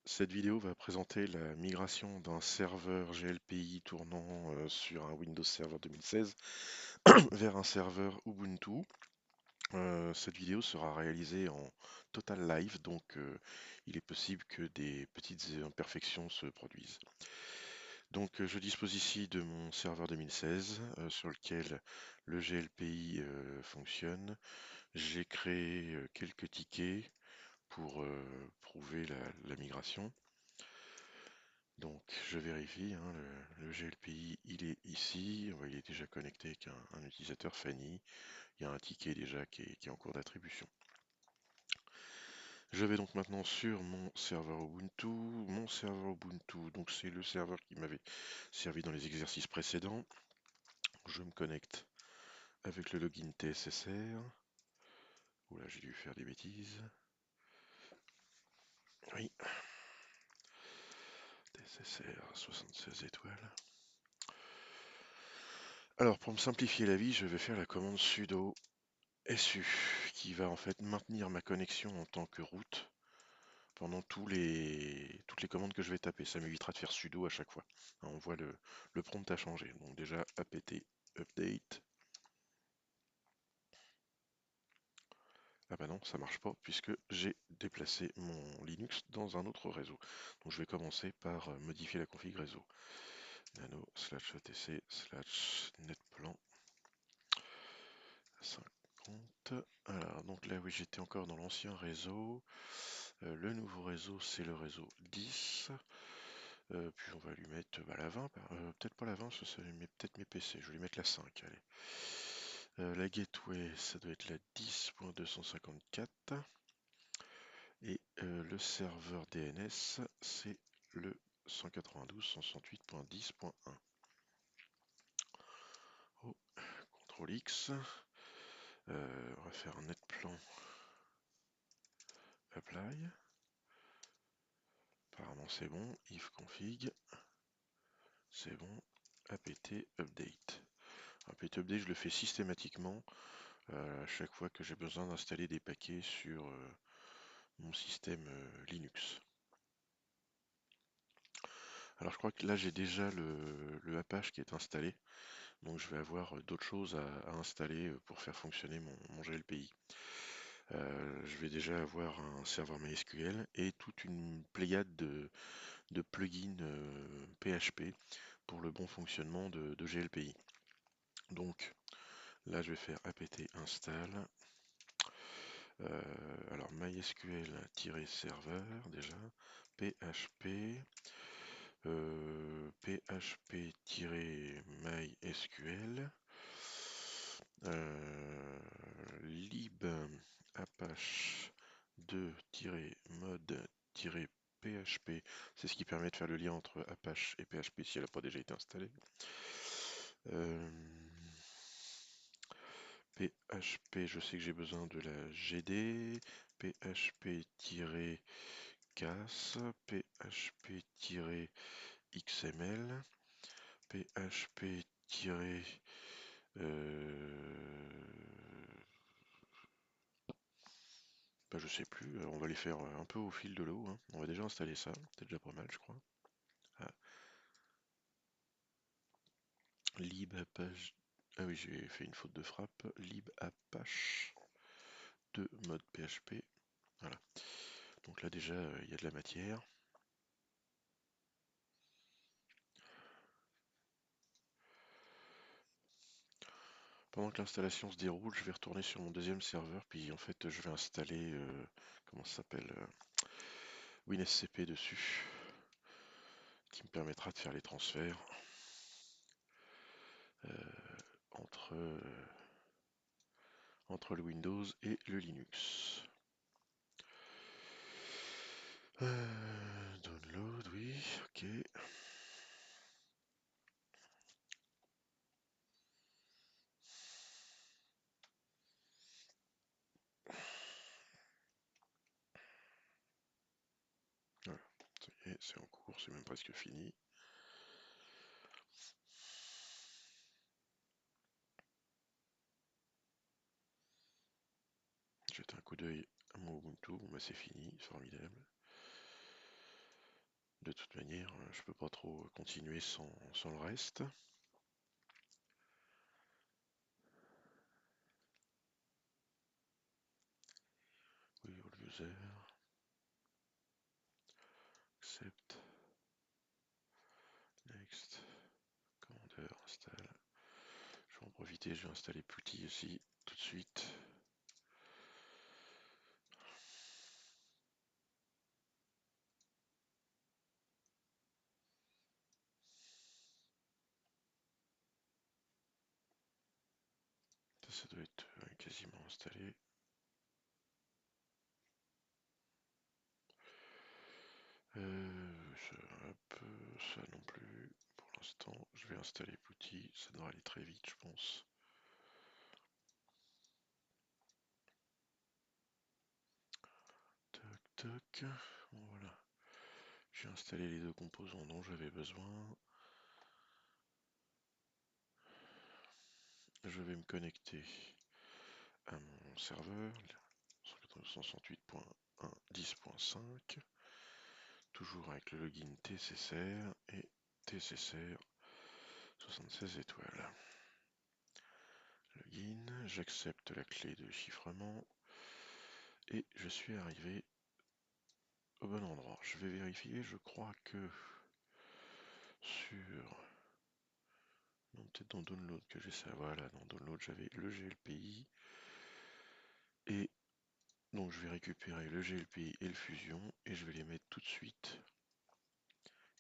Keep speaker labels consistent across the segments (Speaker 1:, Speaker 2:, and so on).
Speaker 1: Cette vidéo va présenter la migration d'un serveur GLPI tournant sur un Windows Server 2016 vers un serveur Ubuntu. Cette vidéo sera réalisée en total live, donc il est possible que des petites imperfections se produisent. Donc je dispose ici de mon serveur 2016 sur lequel le GLPI fonctionne. J'ai créé quelques tickets pour prouver la migration. Donc je vérifie, hein, le GLPI il est ici, il est déjà connecté avec un utilisateur Fanny, il y a un ticket déjà qui est en cours d'attribution. Je vais donc maintenant sur mon serveur Ubuntu, donc c'est le serveur qui m'avait servi dans les exercices précédents. Je me connecte avec le login TSSR. Oula, j'ai dû faire des bêtises. Oui, TSSR 76 étoiles. Alors pour me simplifier la vie, je vais faire la commande sudo SU qui va en fait maintenir ma connexion en tant que route pendant toutes les commandes que je vais taper. Ça m'évitera de faire sudo à chaque fois. On voit le prompt a changé. Donc déjà apt update. Ah bah non, ça marche pas puisque j'ai déplacé mon Linux dans un autre réseau. Donc je vais commencer par modifier la config réseau. Nano /etc /netplan 50. Alors donc là oui j'étais encore dans l'ancien réseau. Le nouveau réseau c'est le réseau 10. Puis on va lui mettre la 20, peut-être pas la 20, ça met peut-être mes PC, je vais lui mettre la 5, allez. La gateway, ça doit être la 10.254. Et le serveur DNS, c'est le 192.168.10.1. Oh, CTRL X. On va faire un netplan apply. Apparemment c'est bon. If config, c'est bon. apt update. apt update, je le fais systématiquement à chaque fois que j'ai besoin d'installer des paquets sur mon système Linux. Alors je crois que là j'ai déjà le Apache qui est installé, donc je vais avoir d'autres choses à installer pour faire fonctionner mon GLPI. Je vais déjà avoir un serveur MySQL et toute une pléiade de plugins PHP pour le bon fonctionnement de GLPI. Donc là je vais faire apt install. Alors MySQL-serveur déjà, PHP, PHP-MySQL, lib apache 2-mode-php, c'est ce qui permet de faire le lien entre Apache et PHP si elle n'a pas déjà été installée. PHP, je sais que j'ai besoin de la GD, PHP-cas, PHP-XML, PHP- je sais plus, on va les faire un peu au fil de l'eau, hein. On va déjà installer ça, c'est déjà pas mal je crois. Ah, libapache, ah oui j'ai fait une faute de frappe, libapache de mode PHP, voilà. Donc là déjà il y a de la matière. Pendant que l'installation se déroule, je vais retourner sur mon deuxième serveur, puis en fait je vais installer, comment ça s'appelle, WinSCP dessus, qui me permettra de faire les transferts entre, entre le Windows et le Linux. Download, oui, ok. Voilà, ça y est, c'est en cours, c'est même presque fini. Jette un coup d'œil à mon Ubuntu, bon bah c'est fini, formidable. De toute manière, je peux pas trop continuer sans le reste. Oui, all user, accept, next, commander, install. Je vais en profiter, je vais installer Putty aussi tout de suite. Ça doit être quasiment installé. Ça non plus. Pour l'instant, je vais installer Putty. Ça devrait aller très vite, je pense. Toc toc. Bon, voilà. J'ai installé les deux composants dont j'avais besoin. Je vais me connecter à mon serveur 168.1.10.5, toujours avec le login TCCR et TCCR 76 étoiles. Login, j'accepte la clé de chiffrement et je suis arrivé au bon endroit. Je vais vérifier, je crois que sur... Non, peut-être dans Download que j'ai ça. Voilà, dans Download j'avais le GLPI et donc je vais récupérer le GLPI et le Fusion et je vais les mettre tout de suite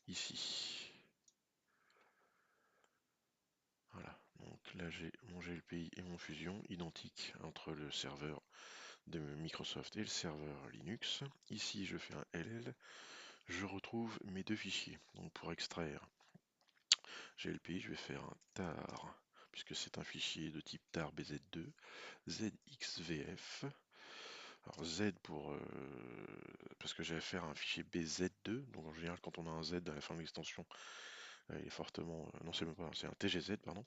Speaker 1: ici. Voilà, donc là j'ai mon GLPI et mon Fusion identiques entre le serveur de Microsoft et le serveur Linux. Ici je fais un LL, je retrouve mes deux fichiers. Donc pour extraire GLPI, je vais faire un tar, puisque c'est un fichier de type tar bz2, zxvf. Alors Z pour parce que j'allais faire un fichier bz2, donc en général quand on a un Z à la fin de l'extension, il est fortement non c'est même pas c'est un TGZ pardon,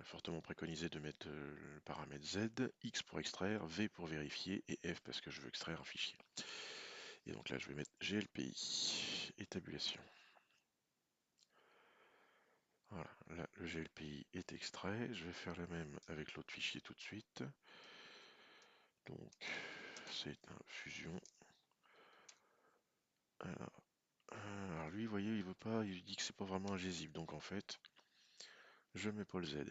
Speaker 1: fortement préconisé de mettre le paramètre Z, X pour extraire, V pour vérifier et F parce que je veux extraire un fichier. Et donc là je vais mettre GLPI et tabulation. Voilà, là le GLPI est extrait, je vais faire le même avec l'autre fichier tout de suite. Donc c'est un fusion. Alors lui, vous voyez, il veut pas, il dit que c'est pas vraiment un gzip, donc en fait, je mets pas le Z.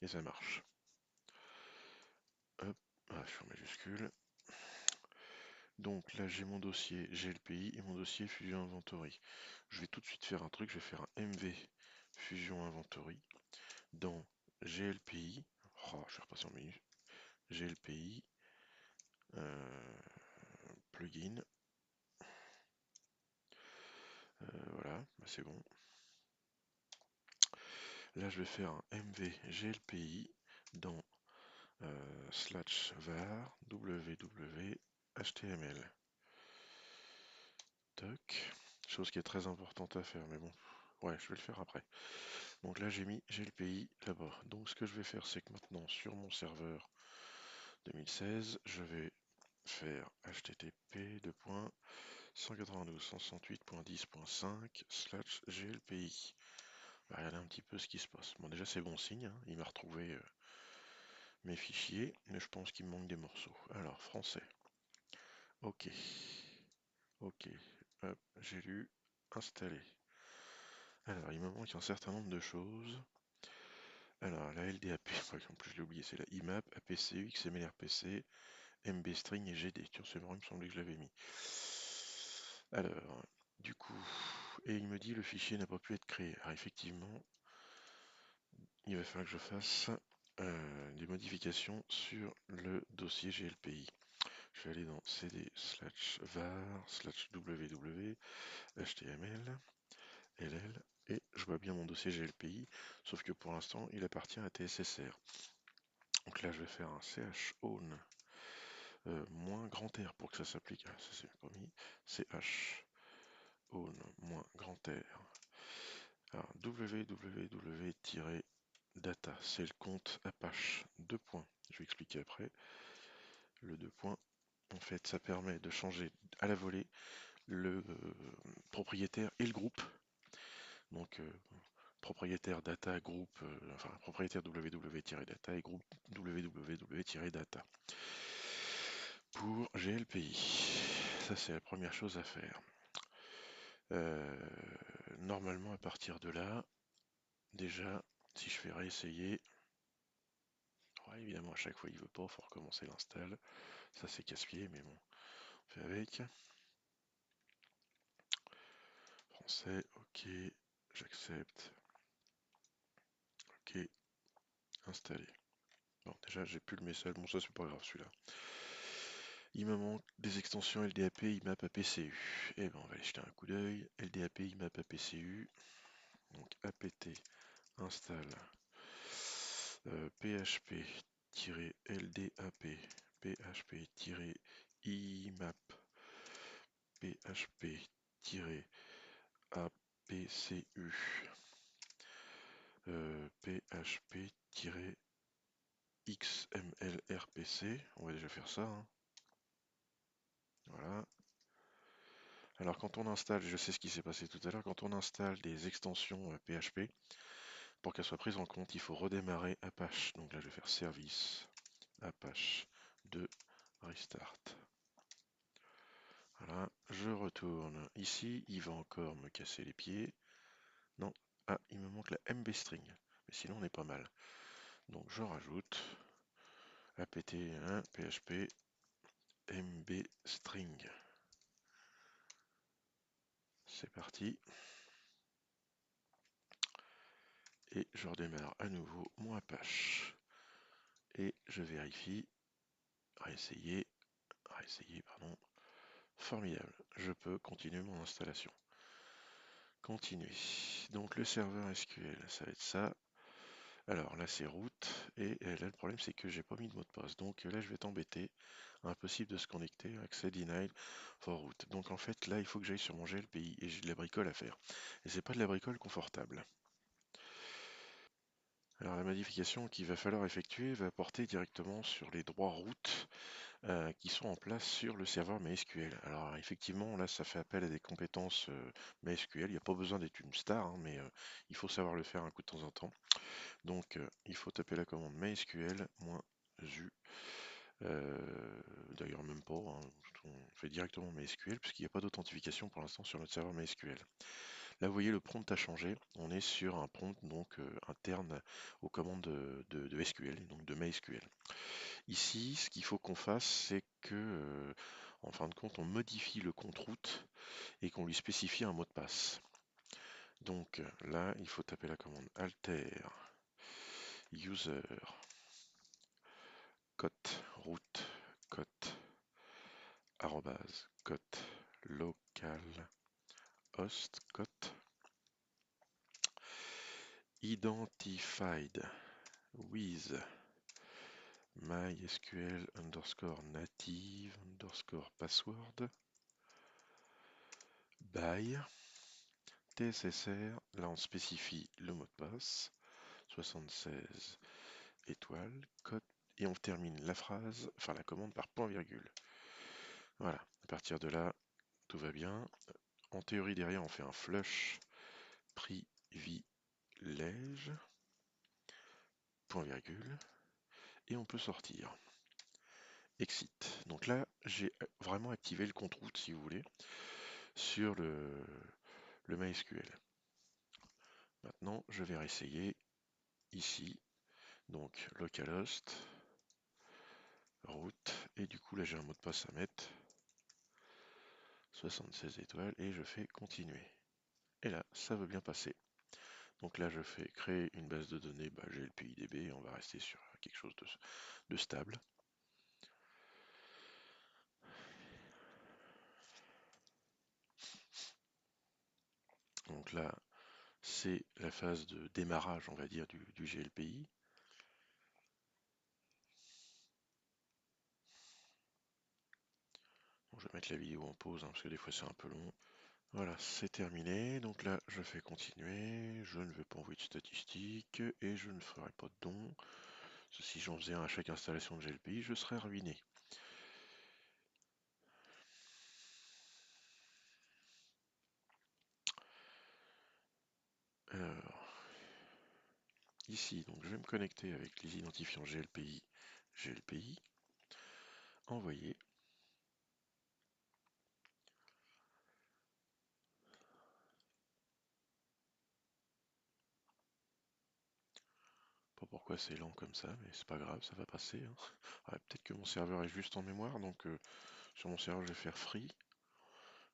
Speaker 1: Et ça marche. Hop, je suis en majuscule. Donc là, j'ai mon dossier GLPI et mon dossier Fusion Inventory. Je vais tout de suite faire un truc, je vais faire un MV Fusion Inventory dans GLPI. Oh, je vais repasser en menu. GLPI, plugin. Voilà, bah c'est bon. Là, je vais faire un MV GLPI dans /var www html. Toc. Chose qui est très importante à faire, mais bon, ouais, je vais le faire après. Donc là, j'ai le pays là-bas. Donc ce que je vais faire, c'est que maintenant, sur mon serveur 2016, je vais faire http :// 192.168.10.5/glpi. On va regarder un petit peu ce qui se passe. Bon, déjà, c'est bon signe, hein. Il m'a retrouvé mes fichiers, mais je pense qu'il me manque des morceaux. Alors, français. Ok. Ok. Hop, j'ai lu. Installé. Alors, il me manque un certain nombre de choses. Alors, la LDAP, en plus je l'ai oublié, c'est la IMAP, APCU, XMLRPC, MBstring et GD. Tiens, c'est marrant, il me semblait que je l'avais mis. Alors, du coup, et il me dit le fichier n'a pas pu être créé. Alors, effectivement, il va falloir que je fasse des modifications sur le dossier GLPI. Je vais aller dans cd/var/www html ll et je vois bien mon dossier GLPI, sauf que pour l'instant il appartient à TSSR. Donc là je vais faire un chown moins grand R pour que ça s'applique. Ah, ça c'est pas mis. Chown moins grand R. Alors www-data, c'est le compte Apache. Deux points. Je vais expliquer après. Le deux points. En fait, ça permet de changer à la volée propriétaire et le groupe. Donc propriétaire data groupe, enfin propriétaire www-data et groupe www-data pour GLPI. Ça c'est la première chose à faire. Normalement à partir de là, déjà si je fais réessayer, ouais, évidemment à chaque fois il veut pas, faut recommencer l'install. Ça c'est casse-pied mais bon, on fait avec. Français, ok, j'accepte, ok, installé. Bon, déjà, j'ai plus le message. Bon, ça, c'est pas grave, celui-là. Il me manque des extensions LDAP, IMAP, APCU. Eh ben, on va aller jeter un coup d'œil. LDAP, IMAP, APCU. Donc, apt install php-ldap, php-imap, php-apcu, php-xmlrpc. On va déjà faire ça, hein. Voilà. Alors quand on installe, je sais ce qui s'est passé tout à l'heure, quand on installe des extensions PHP, pour qu'elles soient prises en compte, il faut redémarrer Apache. Donc là je vais faire service, Apache 2, restart. Voilà, je retourne. Ici, il va encore me casser les pieds. Non, ah, il me manque la MB string. Mais sinon on est pas mal. Donc je rajoute apt1 php MB string. C'est parti. Et je redémarre à nouveau mon Apache. Et je vérifie. Réessayer. Réessayer, pardon. Formidable. Je peux continuer mon installation. Continuer. Donc le serveur SQL, ça va être ça. Alors là c'est root. Et là le problème c'est que j'ai pas mis de mot de passe. Donc là je vais t'embêter. Impossible de se connecter. Accès denied for root. Donc en fait là il faut que j'aille sur mon GLPI. Et j'ai de la bricole à faire. Et c'est pas de la bricole confortable. Alors la modification qu'il va falloir effectuer va porter directement sur les droits route qui sont en place sur le serveur MySQL. Alors effectivement, là, ça fait appel à des compétences MySQL. Il n'y a pas besoin d'être une star, hein, mais il faut savoir le faire un coup de temps en temps. Donc, il faut taper la commande MySQL-u. D'ailleurs, même pas, hein, on fait directement MySQL puisqu'il n'y a pas d'authentification pour l'instant sur notre serveur MySQL. Là, vous voyez, le prompt a changé. On est sur un prompt donc interne aux commandes de SQL, donc de MySQL. Ici, ce qu'il faut qu'on fasse, c'est que, en fin de compte, on modifie le compte route et qu'on lui spécifie un mot de passe. Donc là, il faut taper la commande alter user cote route cote arrobase cote local host cote identified with mysql underscore native underscore password by TSSR, là on spécifie le mot de passe, 76 étoiles, code, et on termine la phrase, enfin la commande par point virgule. Voilà, à partir de là, tout va bien. En théorie, derrière, on fait un flush privilège, point virgule, et on peut sortir. Exit. Donc là, j'ai vraiment activé le compte route, si vous voulez, sur le MySQL. Maintenant, je vais réessayer ici. Donc localhost, route, et du coup là j'ai un mot de passe à mettre, 76 étoiles, et je fais continuer. Et là, ça veut bien passer. Donc là, je fais créer une base de données, GLPIDB, et on va rester sur quelque chose de stable. Donc là, c'est la phase de démarrage, on va dire, du GLPI. Donc, je vais mettre la vidéo en pause, hein, parce que des fois c'est un peu long. Voilà, c'est terminé. Donc là, je fais continuer. Je ne vais pas envoyer de statistiques et je ne ferai pas de don. Si j'en faisais un à chaque installation de GLPI, je serais ruiné. ici, donc je vais me connecter avec les identifiants GLPI, GLPI, envoyer. Pas pourquoi c'est lent comme ça, mais c'est pas grave, ça va passer, hein. Ouais, peut-être que mon serveur est juste en mémoire, donc sur mon serveur je vais faire free.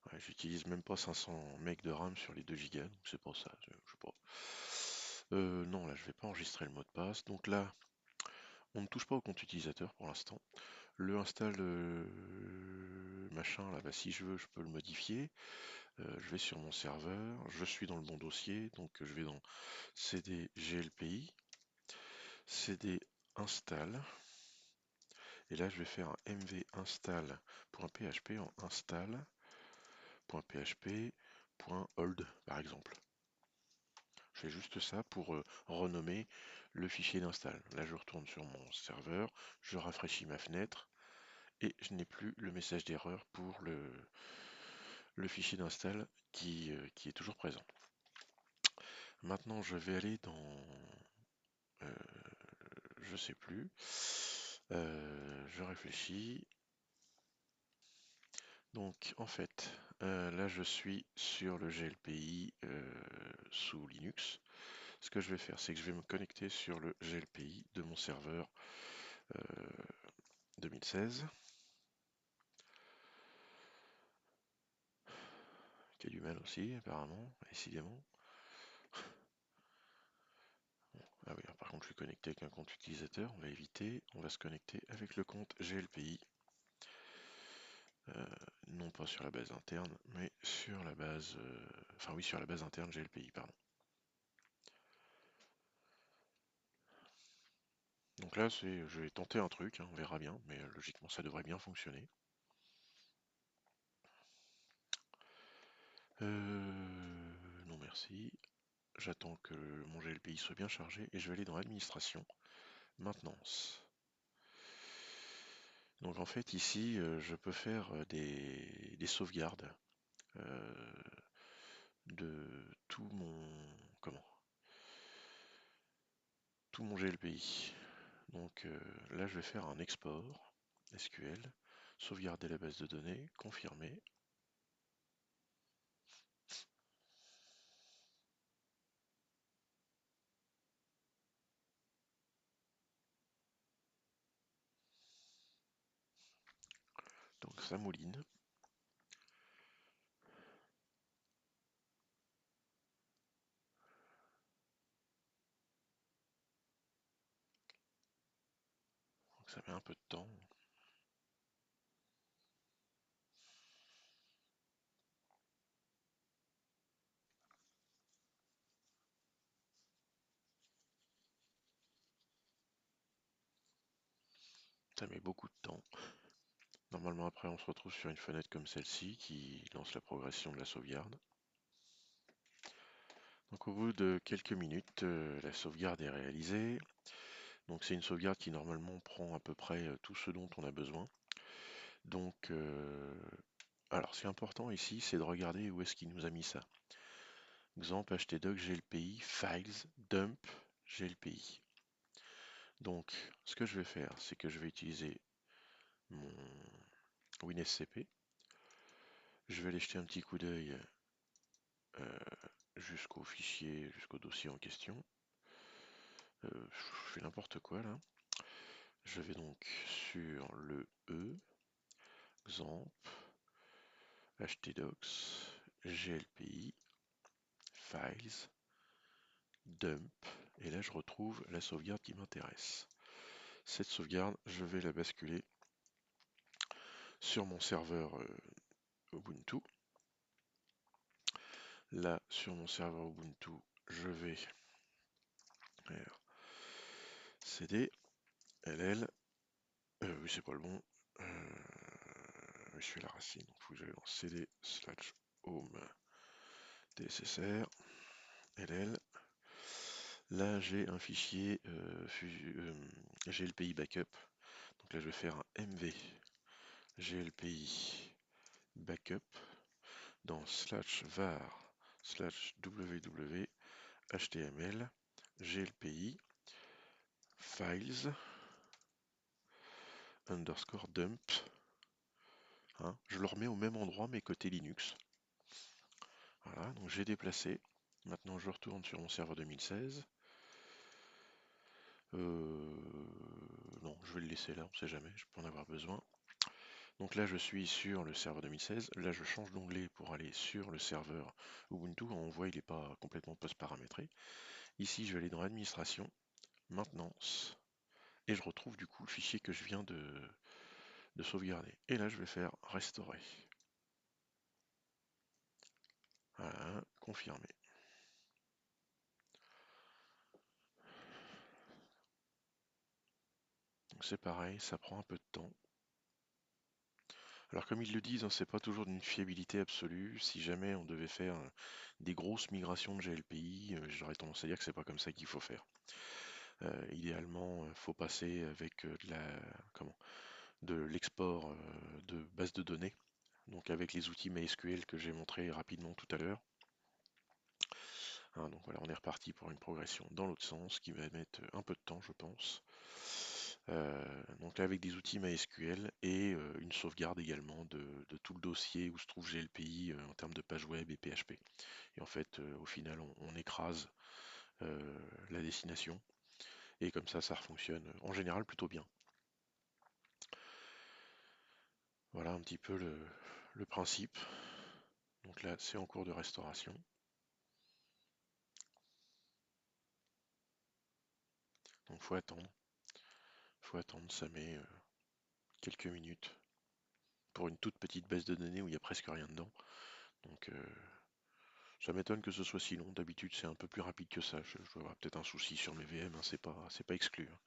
Speaker 1: Ouais, j'utilise même pas 500 MB de RAM sur les 2 Go, donc c'est pour ça, je sais pas. Non, là je vais pas enregistrer le mot de passe, donc là on ne touche pas au compte utilisateur pour l'instant. Le install machin là, bah, si je veux je peux le modifier. Je vais sur mon serveur, je suis dans le bon dossier, donc je vais dans cd glpi, cd install, et là je vais faire un mv install.php en install.php.hold par exemple. Je fais juste ça pour renommer le fichier d'install. Là je retourne sur mon serveur, je rafraîchis ma fenêtre et je n'ai plus le message d'erreur pour le fichier d'install qui est toujours présent. Maintenant je vais aller dans euh, je sais plus. Je réfléchis. Donc en fait, là je suis sur le GLPI sous Linux. Ce que je vais faire, c'est que je vais me connecter sur le GLPI de mon serveur 2016, qui a du mal aussi apparemment, décidément. Ah oui, alors par contre je suis connecté avec un compte utilisateur, on va éviter, on va se connecter avec le compte GLPI. Non pas sur la base interne, mais sur la base, enfin oui, sur la base interne GLPI, pardon. Donc là, je vais tenter un truc, hein, on verra bien, mais logiquement ça devrait bien fonctionner. Non merci. J'attends que mon GLPI soit bien chargé et je vais aller dans Administration, Maintenance. Donc en fait ici, je peux faire des sauvegardes euh, de comment, tout mon GLPI. Donc là, je vais faire un export SQL, sauvegarder la base de données, confirmer. Donc ça mouline. Donc ça met un peu de temps. Ça met beaucoup de temps. Normalement après on se retrouve sur une fenêtre comme celle-ci qui lance la progression de la sauvegarde. Donc au bout de quelques minutes, la sauvegarde est réalisée. Donc c'est une sauvegarde qui normalement prend à peu près tout ce dont on a besoin. Donc alors ce qui est important ici, c'est de regarder où est-ce qu'il nous a mis ça. Exemple htdoc glpi files dump glpi. Donc ce que je vais faire, c'est que je vais utiliser mon WinSCP. Je vais aller jeter un petit coup d'œil euh, jusqu'au fichier, jusqu'au dossier en question. Je fais n'importe quoi là. Je vais donc sur le E, XAMPP, htdocs, glpi, files, dump, et là je retrouve la sauvegarde qui m'intéresse. Cette sauvegarde, je vais la basculer sur mon serveur Ubuntu. Là, sur mon serveur Ubuntu, je vais faire cd ll, oui c'est pas le bon, je fais la racine, donc il faut que j'aille dans cd slash home DSSR, ll. Là j'ai un fichier glpi backup, donc là je vais faire un mv glpi backup dans slash var slash www html glpi. files underscore dump. Hein, je le remets au même endroit mais côté Linux. Voilà, donc j'ai déplacé. Maintenant je retourne sur mon serveur 2016. Non, je vais le laisser là, on sait jamais, je peux en avoir besoin. Donc là je suis sur le serveur 2016. Là je change d'onglet pour aller sur le serveur Ubuntu. On voit il n'est pas complètement post-paramétré. Ici je vais aller dans Administration, Maintenance, et je retrouve du coup le fichier que je viens de sauvegarder. Et là je vais faire Restaurer. Voilà, confirmer. C'est pareil, ça prend un peu de temps. Alors comme ils le disent, hein, c'est pas toujours d'une fiabilité absolue. Si jamais on devait faire des grosses migrations de GLPI, j'aurais tendance à dire que c'est pas comme ça qu'il faut faire. Idéalement, il faut passer avec de l'export de bases de données, donc avec les outils MySQL que j'ai montré rapidement tout à l'heure. Hein, donc voilà, on est reparti pour une progression dans l'autre sens qui va mettre un peu de temps, je pense. Donc là, avec des outils MySQL et une sauvegarde également de tout le dossier où se trouve GLPI en termes de page web et PHP. Et en fait, au final, on écrase la destination et comme ça fonctionne en général plutôt bien. Voilà un petit peu le principe. Donc là, c'est en cours de restauration. Donc faut attendre. Faut attendre, ça met quelques minutes pour une toute petite base de données où il n'y a presque rien dedans. Donc ça m'étonne que ce soit si long. D'habitude, c'est un peu plus rapide que ça. Je dois avoir peut-être un souci sur mes VM, hein, c'est pas exclu. Hein.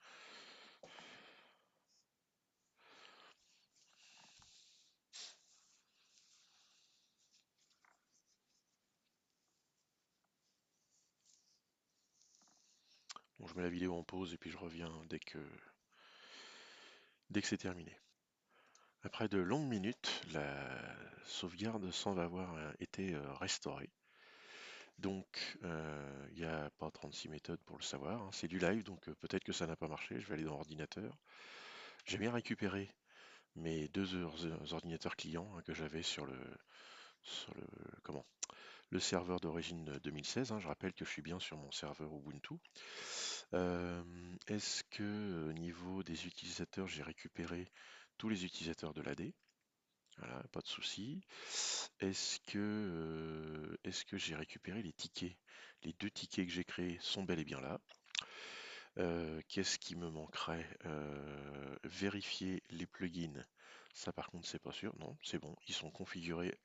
Speaker 1: Bon, je mets la vidéo en pause et puis je reviens dès que c'est terminé. Après de longues minutes, la sauvegarde semble avoir été restaurée. Donc, il n'y a pas 36 méthodes pour le savoir. Hein. C'est du live, donc peut-être que ça n'a pas marché. Je vais aller dans l'ordinateur. J'ai bien récupéré mes ordinateurs clients hein, que j'avais sur comment, le serveur d'origine 2016. Hein. Je rappelle que je suis bien sur mon serveur Ubuntu. Est-ce que au niveau des utilisateurs, j'ai récupéré tous les utilisateurs de l'AD? Voilà, pas de souci. Est-ce que j'ai récupéré les tickets? Les deux tickets que j'ai créés sont bel et bien là. Qu'est-ce qui me manquerait? Vérifier les plugins. Ça par contre c'est pas sûr. Non, c'est bon, ils sont configurés,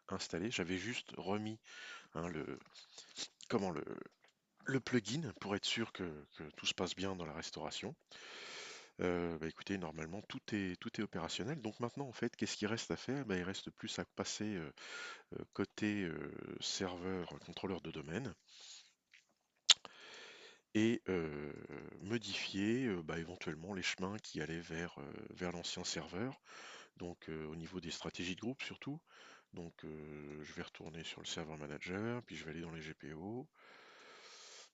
Speaker 1: installés. J'avais juste remis hein, comment, le plugin pour être sûr que tout se passe bien dans la restauration. Bah écoutez, normalement tout est opérationnel. Donc maintenant en fait, qu'est-ce qu'il reste à faire? Bah, il reste plus à passer côté serveur contrôleur de domaine et modifier bah, éventuellement les chemins qui allaient vers l'ancien serveur, donc au niveau des stratégies de groupe surtout. Donc je vais retourner sur le serveur manager, puis je vais aller dans les GPO.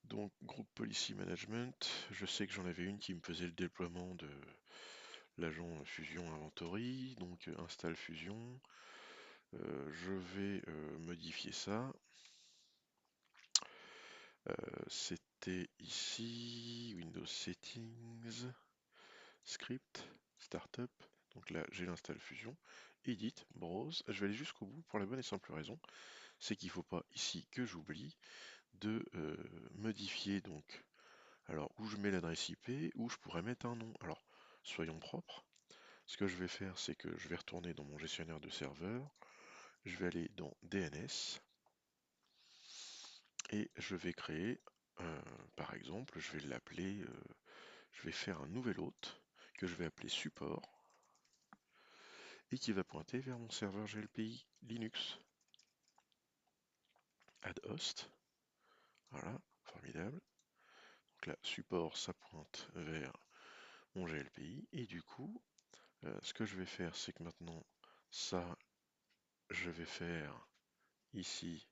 Speaker 1: Donc groupe policy management, je sais que j'en avais une qui me faisait le déploiement de l'agent Fusion Inventory, donc install Fusion. Je vais modifier ça. C'était ici, Windows Settings, Script, Startup. Donc là, j'ai l'install Fusion. Edit, Browse. Je vais aller jusqu'au bout pour la bonne et simple raison. C'est qu'il ne faut pas ici que j'oublie de modifier donc. Alors, où je mets l'adresse IP, où je pourrais mettre un nom. Alors, soyons propres. Ce que je vais faire, c'est que je vais retourner dans mon gestionnaire de serveur. Je vais aller dans DNS. Et je vais créer, par exemple, je vais l'appeler, je vais faire un nouvel hôte que je vais appeler support et qui va pointer vers mon serveur GLPI Linux. Add host, voilà, formidable. Donc là, support, ça pointe vers mon GLPI et du coup, ce que je vais faire, c'est que maintenant, ça, je vais faire ici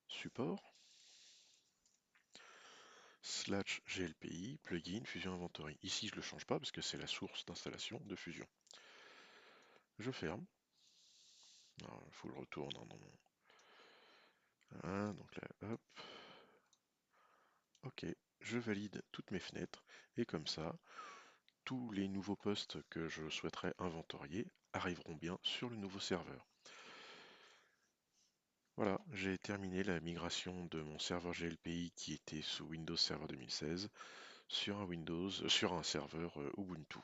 Speaker 1: support. slash glpi plugin Fusion Inventory. Ici, je ne le change pas parce que c'est la source d'installation de Fusion. Je ferme. Il faut le retourner dans mon... Voilà, donc là, hop. Ok, je valide toutes mes fenêtres et comme ça, tous les nouveaux postes que je souhaiterais inventorier arriveront bien sur le nouveau serveur. Voilà, j'ai terminé la migration de mon serveur GLPI qui était sous Windows Server 2016 sur un serveur Ubuntu.